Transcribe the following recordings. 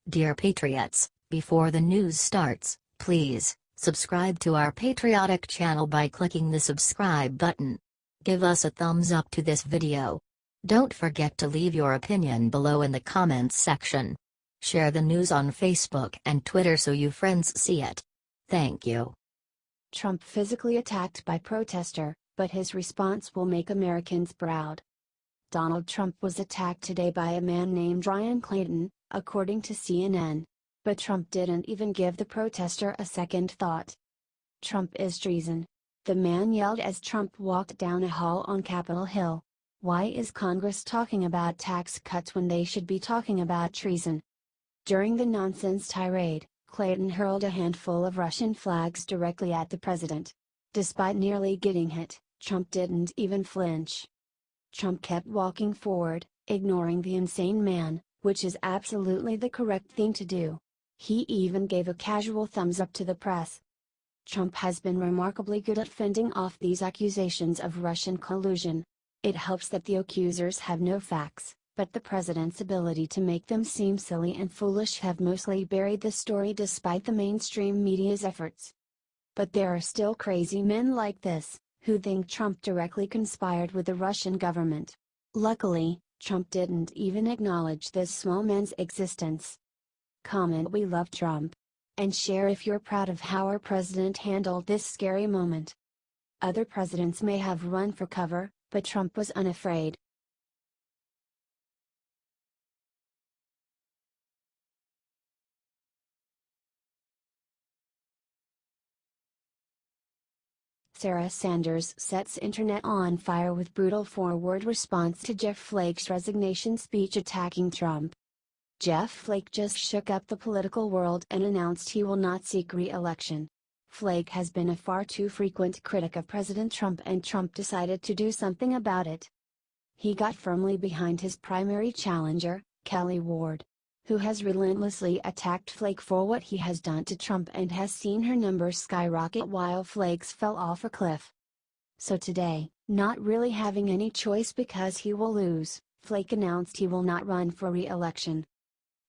Dear Patriots, before the news starts, please subscribe to our patriotic channel by clicking the subscribe button. Give us a thumbs up to this video. Don't forget to leave your opinion below in the comments section. Share the news on Facebook and Twitter so you friends see it. Thank you. Trump physically attacked by protester, but his response will make Americans proud. Donald Trump was attacked today by a man named Ryan Clayton, according to CNN. But Trump didn't even give the protester a second thought. Trump is treason. The man yelled as Trump walked down a hall on Capitol Hill. Why is Congress talking about tax cuts when they should be talking about treason? During the nonsense tirade, Clayton hurled a handful of Russian flags directly at the president. Despite nearly getting hit, Trump didn't even flinch. Trump kept walking forward, ignoring the insane man, which is absolutely the correct thing to do. He even gave a casual thumbs up to the press. Trump has been remarkably good at fending off these accusations of Russian collusion. It helps that the accusers have no facts, but the president's ability to make them seem silly and foolish have mostly buried the story despite the mainstream media's efforts. But there are still crazy men like this, who think Trump directly conspired with the Russian government. Luckily, Trump didn't even acknowledge this small man's existence. Comment "We love Trump" and share if you're proud of how our president handled this scary moment. Other presidents may have run for cover, but Trump was unafraid. Sarah Sanders sets internet on fire with brutal forward response to Jeff Flake's resignation speech attacking Trump. Jeff Flake just shook up the political world and announced he will not seek re-election. Flake has been a far too frequent critic of President Trump, and Trump decided to do something about it. He got firmly behind his primary challenger, Kelly Ward, who has relentlessly attacked Flake for what he has done to Trump and has seen her numbers skyrocket while Flake's fell off a cliff. So today, not really having any choice because he will lose, Flake announced he will not run for re-election.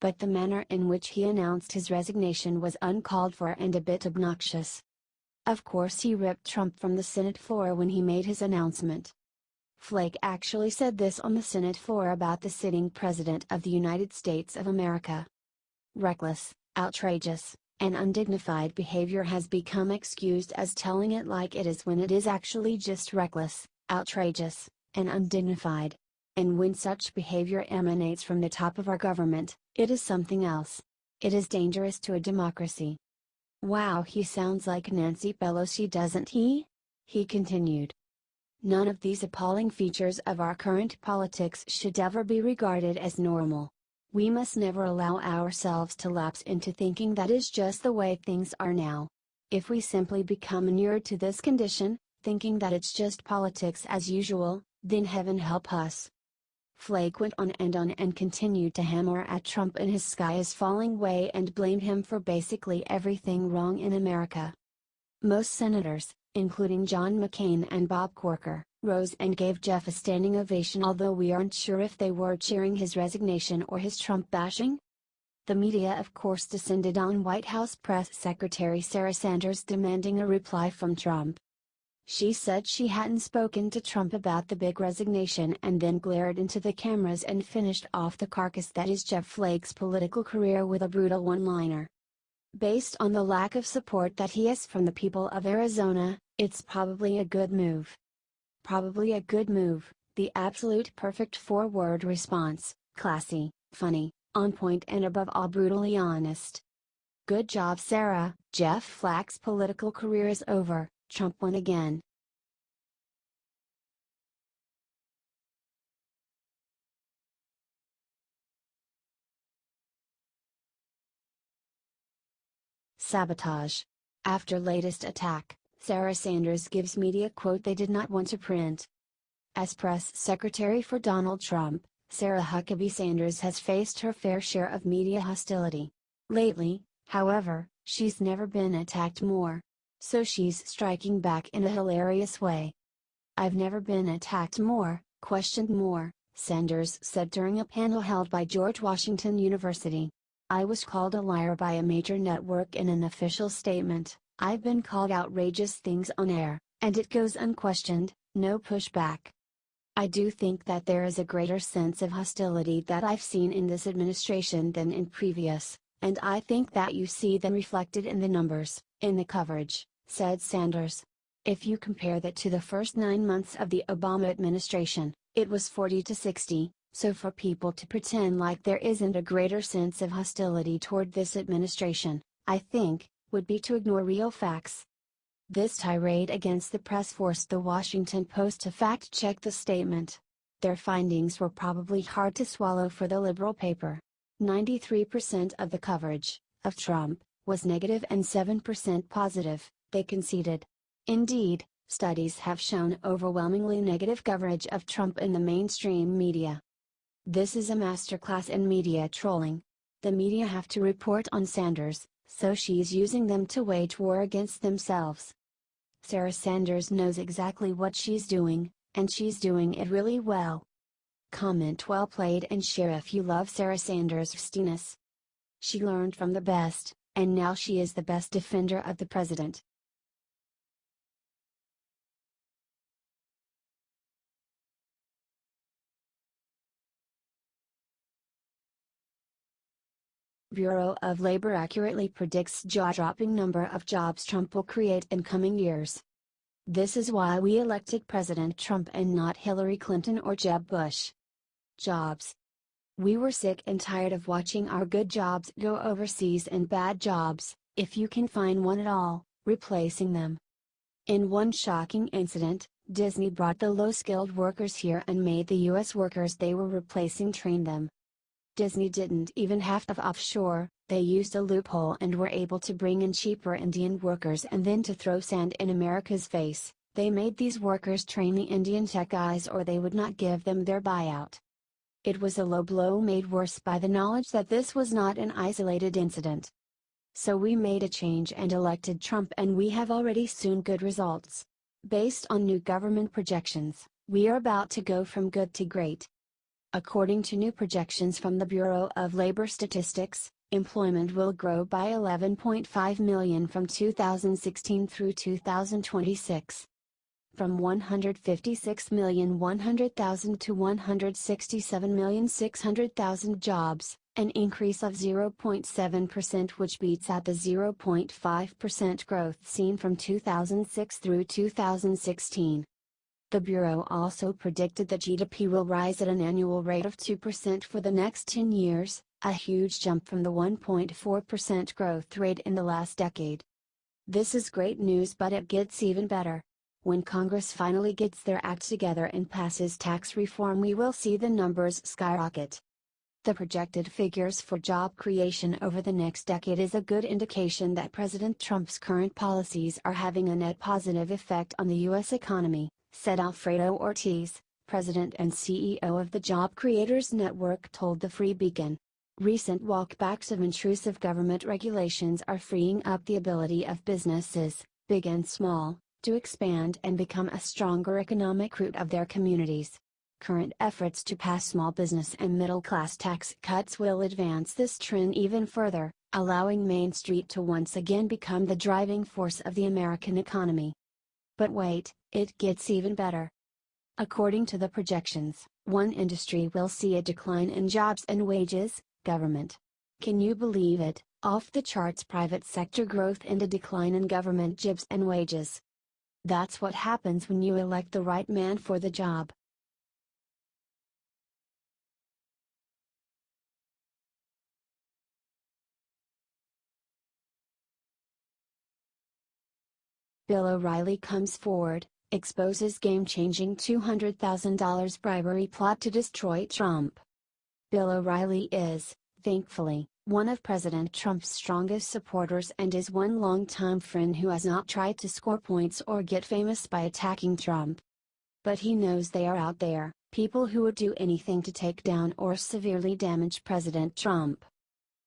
But the manner in which he announced his resignation was uncalled for and a bit obnoxious. Of course, he ripped Trump from the Senate floor when he made his announcement. Flake actually said this on the Senate floor about the sitting President of the United States of America. Reckless, outrageous, and undignified behavior has become excused as telling it like it is when it is actually just reckless, outrageous, and undignified. And when such behavior emanates from the top of our government, it is something else. It is dangerous to a democracy. Wow, he sounds like Nancy Pelosi, doesn't he? He continued. None of these appalling features of our current politics should ever be regarded as normal. We must never allow ourselves to lapse into thinking that is just the way things are now. If we simply become inured to this condition, thinking that it's just politics as usual, then heaven help us. Flake went on and continued to hammer at Trump in his sky is falling way and blamed him for basically everything wrong in America. Most senators, including John McCain and Bob Corker, rose and gave Jeff a standing ovation, although we aren't sure if they were cheering his resignation or his Trump bashing. The media of course descended on White House Press Secretary Sarah Sanders demanding a reply from Trump. She said she hadn't spoken to Trump about the big resignation and then glared into the cameras and finished off the carcass that is Jeff Flake's political career with a brutal one-liner. Based on the lack of support that he has from the people of Arizona, it's probably a good move. Probably a good move, the absolute perfect four-word response: classy, funny, on point, and above all brutally honest. Good job, Sarah. Jeff Flake's political career is over. Trump won again. Sabotage. After latest attack, Sarah Sanders gives media quote they did not want to print. As press secretary for Donald Trump, Sarah Huckabee Sanders has faced her fair share of media hostility. Lately, however, she's never been attacked more. So she's striking back in a hilarious way. "I've never been attacked more, questioned more," Sanders said during a panel held by George Washington University. I was called a liar by a major network in an official statement. I've been called outrageous things on air, and it goes unquestioned, no pushback. I do think that there is a greater sense of hostility that I've seen in this administration than in previous, and I think that you see them reflected in the numbers, in the coverage, said Sanders. If you compare that to the first 9 months of the Obama administration, it was 40 to 60, so for people to pretend like there isn't a greater sense of hostility toward this administration, I think, would be to ignore real facts. This tirade against the press forced the Washington Post to fact-check the statement. Their findings were probably hard to swallow for the liberal paper. 93% of the coverage of Trump was negative and 7% positive, they conceded. Indeed, studies have shown overwhelmingly negative coverage of Trump in the mainstream media. This is a masterclass in media trolling. The media have to report on Sanders, so she's using them to wage war against themselves. Sarah Sanders knows exactly what she's doing, and she's doing it really well. Comment well played and share if you love Sarah Sanders' stiness. She learned from the best, and now she is the best defender of the president. Bureau of Labor accurately predicts jaw-dropping number of jobs Trump will create in coming years. This is why we elected President Trump and not Hillary Clinton or Jeb Bush. Jobs. We were sick and tired of watching our good jobs go overseas and bad jobs, if you can find one at all, replacing them. In one shocking incident, Disney brought the low-skilled workers here and made the U.S. workers they were replacing train them. Disney didn't even have to offshore, they used a loophole and were able to bring in cheaper Indian workers, and then to throw sand in America's face, they made these workers train the Indian tech guys or they would not give them their buyout. It was a low blow made worse by the knowledge that this was not an isolated incident. So we made a change and elected Trump, and we have already seen good results. Based on new government projections, we are about to go from good to great. According to new projections from the Bureau of Labor Statistics, employment will grow by 11.5 million from 2016 through 2026. From 156,100,000 to 167,600,000 jobs, an increase of 0.7%, which beats out the 0.5% growth seen from 2006 through 2016. The Bureau also predicted that GDP will rise at an annual rate of 2% for the next 10 years, a huge jump from the 1.4% growth rate in the last decade. This is great news, but it gets even better. When Congress finally gets their act together and passes tax reform, we will see the numbers skyrocket. The projected figures for job creation over the next decade is a good indication that President Trump's current policies are having a net positive effect on the U.S. economy, said Alfredo Ortiz, president and CEO of the Job Creators Network, told the Free Beacon. Recent walkbacks of intrusive government regulations are freeing up the ability of businesses, big and small, to expand and become a stronger economic root of their communities. Current efforts to pass small business and middle-class tax cuts will advance this trend even further, allowing Main Street to once again become the driving force of the American economy. But wait, it gets even better. According to the projections, one industry will see a decline in jobs and wages: government. Can you believe it? Off the charts private sector growth and a decline in government jobs and wages. That's what happens when you elect the right man for the job. Bill O'Reilly comes forward, exposes game-changing $200,000 bribery plot to destroy Trump. Bill O'Reilly is, thankfully, one of President Trump's strongest supporters and is one longtime friend who has not tried to score points or get famous by attacking Trump. But he knows they are out there, people who would do anything to take down or severely damage President Trump.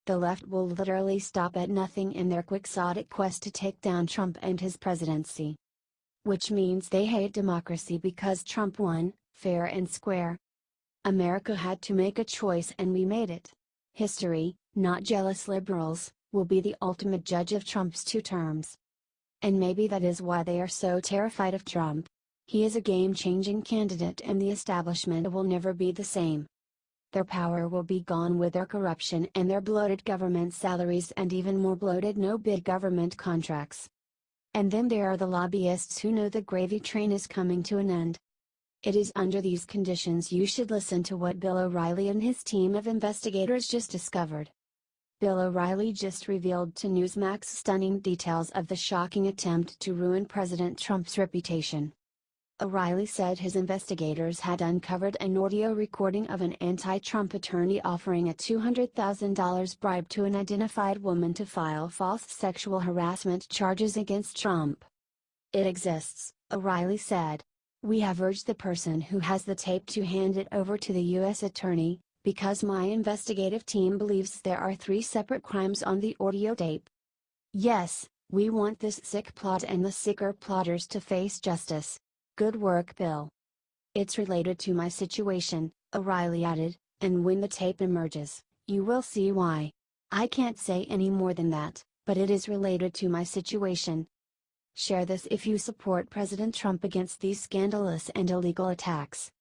The left will literally stop at nothing in their quixotic quest to take down Trump and his presidency. Which means they hate democracy because Trump won, fair and square. America had to make a choice and we made it. History, not jealous liberals, will be the ultimate judge of Trump's 2 terms. And maybe that is why they are so terrified of Trump. He is a game-changing candidate and the establishment will never be the same. Their power will be gone with their corruption and their bloated government salaries and even more bloated no-bid government contracts. And then there are the lobbyists who know the gravy train is coming to an end. It is under these conditions you should listen to what Bill O'Reilly and his team of investigators just discovered. Bill O'Reilly just revealed to Newsmax stunning details of the shocking attempt to ruin President Trump's reputation. O'Reilly said his investigators had uncovered an audio recording of an anti-Trump attorney offering a $200,000 bribe to an identified woman to file false sexual harassment charges against Trump. It exists, O'Reilly said. We have urged the person who has the tape to hand it over to the U.S. attorney, because my investigative team believes there are 3 separate crimes on the audio tape. Yes, we want this sick plot and the sicker plotters to face justice. Good work, Bill. It's related to my situation, O'Reilly added, and when the tape emerges, you will see why. I can't say any more than that, but it is related to my situation. Share this if you support President Trump against these scandalous and illegal attacks.